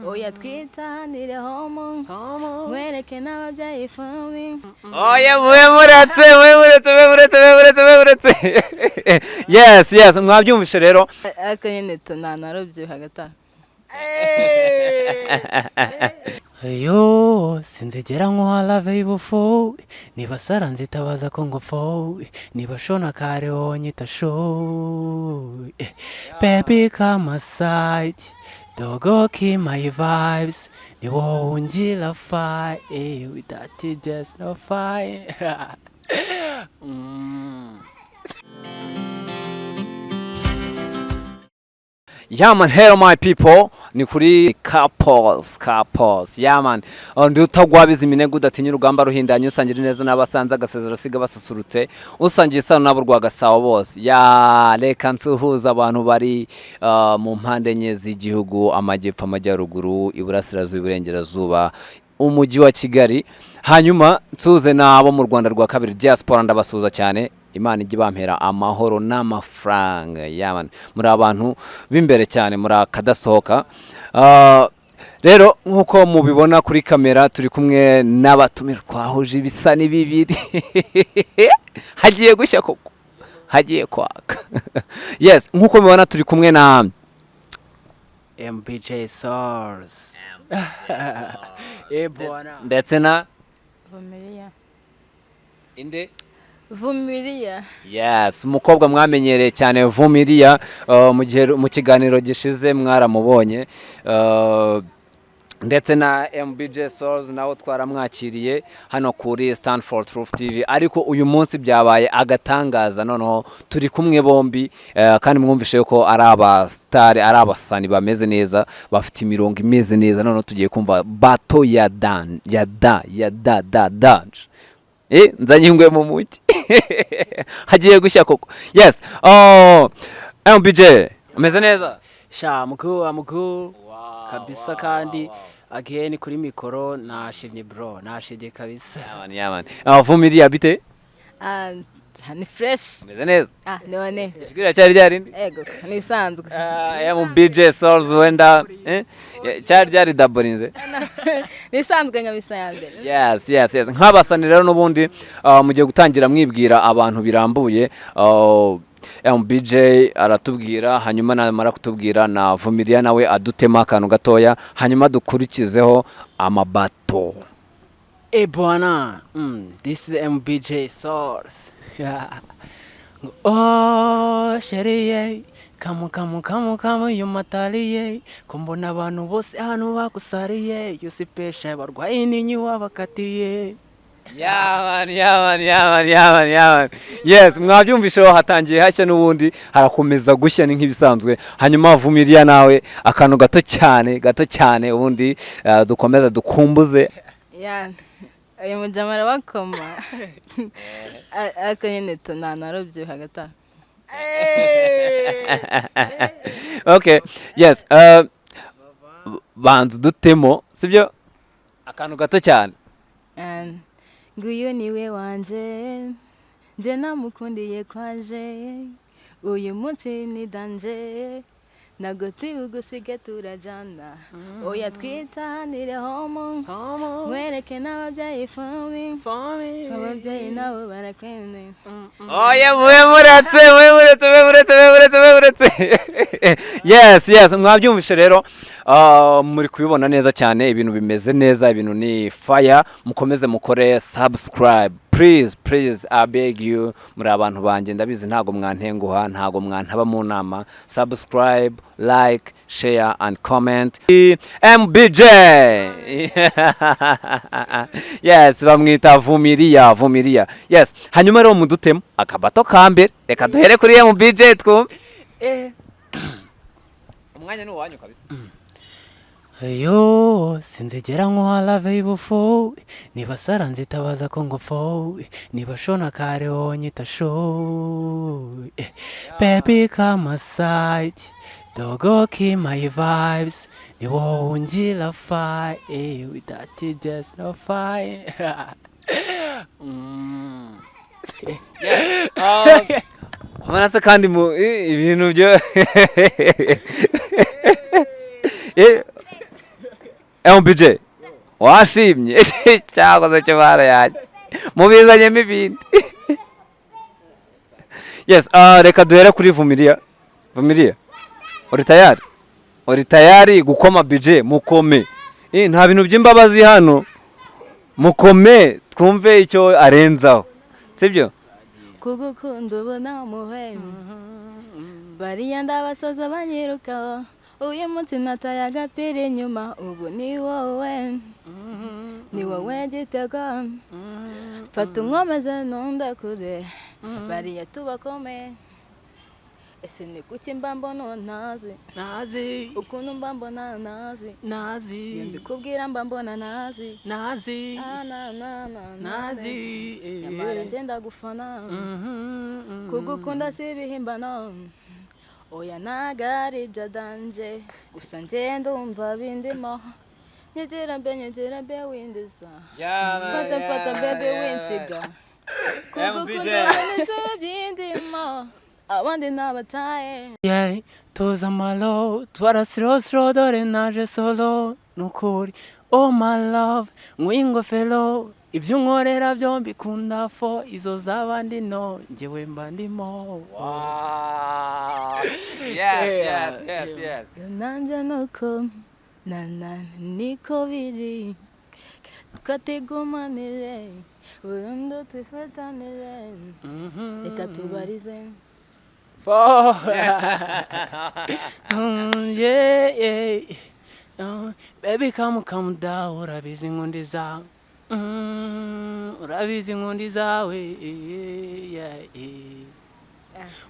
oya twitanire homo mwereke n'ababyeyi fami oya muretse yes mwabyumvishe rero akanyene tunanarobye hagati yo sinzigera nkwala veibufo nibasara nzitabaza ko ngofo nibashona kare onyita show baby come aside dogo keep my vibes ni wonjila fire without it there's no fire. Yeah man, hello my people, ni kuri couples, yeah man, ndutagwabiza iminegu udatinya urugamba ruhindanye usangira neza n'abasanze agasezera siga basusurutse usangiye isano nabo rwagasabo bose. Ya reka nsuhuza abantu bari mu mpande enye z'igihugu, amajyepfo, amajyaruguru, iburasirazuba, iburengerazuba, umujyi wa Kigali, hanyuma nsuze nabo mu Rwanda rwa kabiri diaspora, ndabasuza cyane. Imana ijye bampera amahoro n'amafaranga. Yaman muri abantu b'imbere cyane muri akadasohoka. Rero nkuko mubibona kuri kamera turi kumwe n'abatumira twahuje ibisa n'ibibiri. Hagiye gushya koko, hagiye kwaka. Yes, nkuko mubibona turi kumwe na M.B.J.Source ndetse na VUMIRIYA inde VUMIRIYA. Yes, umukobwa mwamenyereye cyane VUMIRIYA. Mu kiganiro gishize mwaramubonye, ndetse na M.B.J.Source nawo twaramwakiriye hano kuri Stand for Truth TV, ariko uyu munsi byabaye agatangaza, noneho turi kumwe bombi, kandi mwumvishe ko ari abastar, ari abasani bameze neza, bafite imirongo imeze neza, noneho tugiye kumva bato ya danje. Nzanyingwe mu mugi. Hagiye gushya koko. Yes. M.B.J. Umeze neza? Sha mukuru kabisa kandi again kuri mikoro nashimye bro, nashimye kabisa. Yaman. VUMIRIYA bite? Ni fresh. Umeze neza? None. Ishikira cyari ryarindi? Ego, ni bisanzwe. M.B.J.Source wenda cyari ryari daborinze? Ni bisanzwe nka bisayande. Yes. Nk'abasani rero n'ubundi mugiye gutangira mwibwira abantu birambuye. M.B.J aratubwira, hanyuma namara kutubwira na VUMIRIYA nawe adutema akantu gatoya, hanyuma dukurikizeho amabato. Bwana, this is M.B.J.Source. Yeah. Oh, Sherry, kamu yumataliye, kumbona abantu bose hano bakusariye, yusipesha barwaye ninyi wabakatiye. Yaman. Yes, mwabyumvishe ho hatangiye hashya n'ubundi harakomeza gushya ni nk'ibisanzwe. Hanyuma VUMIRIYA nawe akantu gato cyane ubundi dukomeza dukumbuze. Yeah. Ayo mujamara bakoma. Akanyene tunanarobye hagati. Okay. Yes. Banzu dutemo, sibyo? Akantu gato cyane. Nguyu niwe wanje, nje namukundiye kwaje, uyu munsi ni danje, nagoti ugusige turajana, oya twitanire homo mwereke n'ababyeyi fami ababyeyi nabo barakwene. Oya muretse. Yes, mwabyumvishe rero, muri kubibona neza cyane, ibintu bimeze neza, ibintu ni fire. Mukomeze mukore subscribe, please I beg you, muri abantu banjye ndabizi ntago mwantenguha, ntago mwantaba mu nama. Subscribe, like, share and comment. M.B.J. Yes, bamwita VUMIRIYA. Yes, hanyuma rero mudutemo akabato kambere, reka duhere kuri M.B.J twumve. Umwanya ni uwanyu kabisa. Yo sinzigera nkwala veibufo nibasara nzitabaza ko ngofo nibashona kare onyita show baby come aside dogo keep my vibes ni wonjila fire without it there's no fire. Amanase kandi mu ibintu byo M.B.J washimye cyakoze cyo barayaje mubizanyemo ibindi. Yes, reka duhere kuri Vumiriya uri tayari gukoma BJ mukome nta bintu by'imbabazi hano mukome twumve icyo arenzaho sibyo kugukunda ubona muhe bariya ndabasaza banyirukaho uyu munsi nataye agapira inyuma ubu ni wowe gitego fata unkomeze nunda kure bariya tubakome ese ni kuki mba mbona ntazi ukuntu mba mbona nazi mbikubwira mba mbona nazi nyamara ngenda gufana kugukunda si ibihimbano oya nagari ibyo danje gusa ngenda umva bindimo nyegera mbe windiza fata bebe winsiga kugukunda neza byindimo abandi nabataye toza malo twara slow dore naje solo nukuri oh my love ngwingofero ibyo unkorera byombi kunda fo izo z'abandi no njyewe mba ndimo. Yes. nanjye nuko niko biri twatigumanire burundu twifatanire reka tubarize baby come down urabizi ngundi zawe urabizi ngundi zawe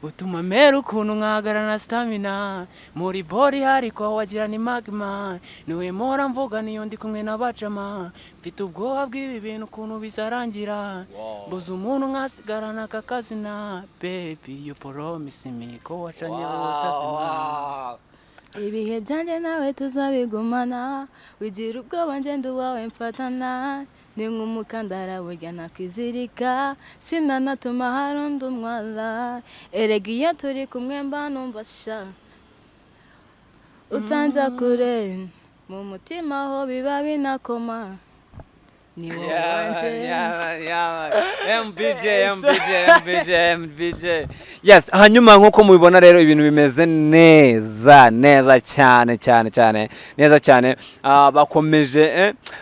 utuma mera ukuntu nkagara na stamina muri body hariko wagira ni magma niwe mpora mvuga niyo ndi kumwe n'abajama mfite ubwoba bw'ibi bintu ukuntu bizarangira mbuze umuntu nkasigarana kakazina baby you promise me ko wacanye utazima ibihe byanjye nawe tuzabigumana wigira ubwoba ngenda uwawe mfatana ni nk'umukandara burya nakwizirika sinanatuma hari undi umwara erega iyo turi kumwe mba numva sha utanza kure mu mutima aho biba binakoma ni wowe wanjye M.B.J. Yes, hanyuma nkuko mubibona rero ibintu bimeze neza cyane neza cyane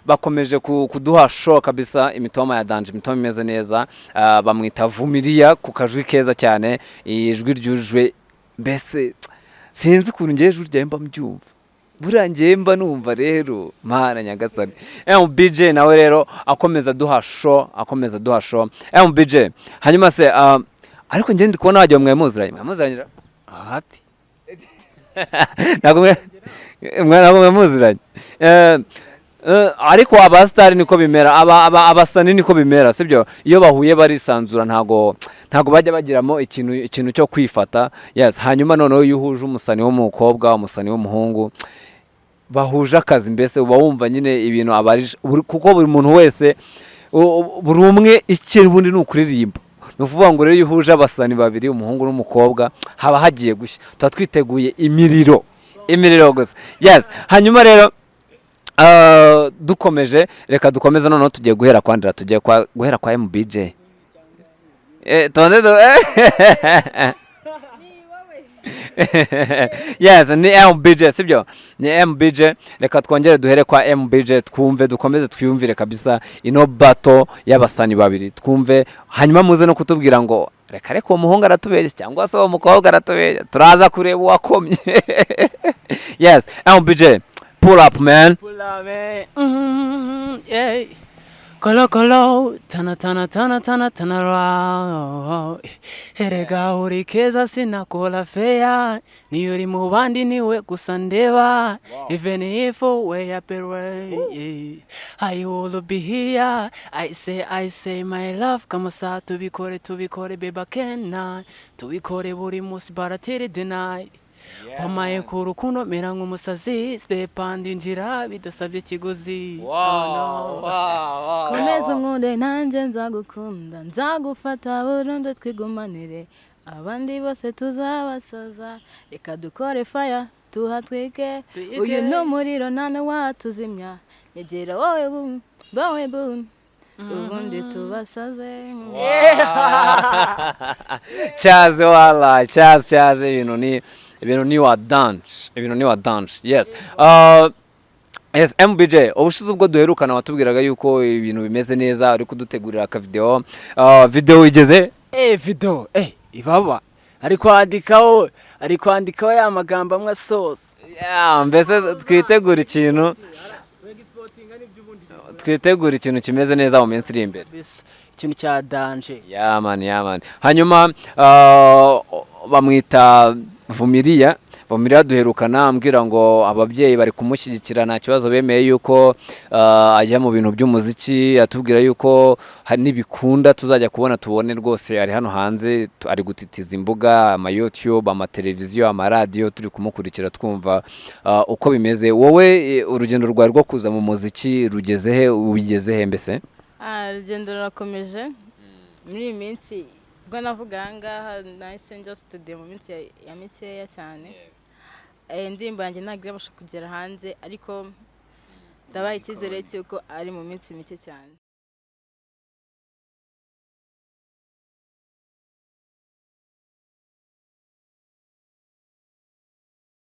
bakomeje kuduha show kabisa imitoma ya danje imitoma imeze neza bamwita Vumiriya ku kajwi keza cyane ijwi ryujwe mbese sinzi ukuntu ngiye ijwi rya mba mbyumva burangiye mba numva rero mana nyagasani M.B.J nawe rero akomeza duha show M.B.J hanyuma se ariko ngiye ndi kubona wagiye mwemuziranye happy ntabwo mwemuziranye ariko abasitari niko bimera abasani niko bimera sibyo iyo bahuye barisanzura ntago bajya bagiramo ikintu cyo kwifata. Yes, hanyuma noneho iyo uhuje umusani w'umukobwa umusani w'umuhungu bahuje akazi mbese uba wumva nyine ibintu kuko buri muntu wese buri umwe ikintu ubundi ni ukuririmba ni ukuvuga ngo rero iyo uhuje abasani babiri umuhungu n'umukobwa haba hagiye gushya tuba twiteguye imiriro gusa. Yes, hanyuma rero dukomeje reka dukomeze noneho tugiye guhera kwandira tugiye guhera kwa M.B.J yes ni M.B.J sibyo ni M.B.J reka twongere duhere kwa M.B.J twumve dukomeze twiyumvire kabisa ino bato y'abasani babiri twumve hanyuma muze no kutubwira ngo reka uwo muhungu aratubeshya cyangwa se uwo mukobwa aratubeshya turaza kureba uwakomye. Yes, M.B.J pull up man yeah Kolo tana ra erega uri keza sinakola feya niyo uri mu bandi niwe gusa ndeba even if we are away I will be here I say my love kama sa tubikore beba kena tubikore buri musi baratiri deny wamaye ku rukundo mera nk'umusazi stepandi njira bidasabye kiguzi. komeza nkunde nanjye nzagukunda nzagufata burundu twigumanire abandi bose tuzabasaza reka dukore fire tuhatwike uyu n'umuriro nta n'uwatuzimya nyegera wowe ubundi tubasaze cyaze wala cyaze ibintu ni wa dance yes yes M.B.J ubushize ubwo duherukana watubwiraga yuko ibintu bimeze neza uri kudutegurira aka video igeze video ibaba ari kwandikaho ya magambo amwe sose mbese twitegura ikintu kimeze neza mu minsi iri imbere ikintu cya danje yaman hanyuma bamwita VUMIRIYA duherukana ambwira ngo ababyeyi bari kumushyigikira nta kibazo bemeye yuko ajya mu bintu by'umuziki atubwira yuko hari n'ibikunda tuzajya tubone rwose ari hano hanze ari gutitiza imbuga ama YouTube ama televiziyo ama radio turi kumukurikira twumva uko bimeze wowe urugendo rwawe rwo kuza mu muziki ugeze he mbese urugendo rurakomeje muri iyi minsi ubwo navuga ahangaha nahise njya studio mu minsi ya mikeya cyane indirimbo yanjye ntabwo irabasha kugera hanze ariko ndabaha icyizere cy'uko ari mu minsi mike cyane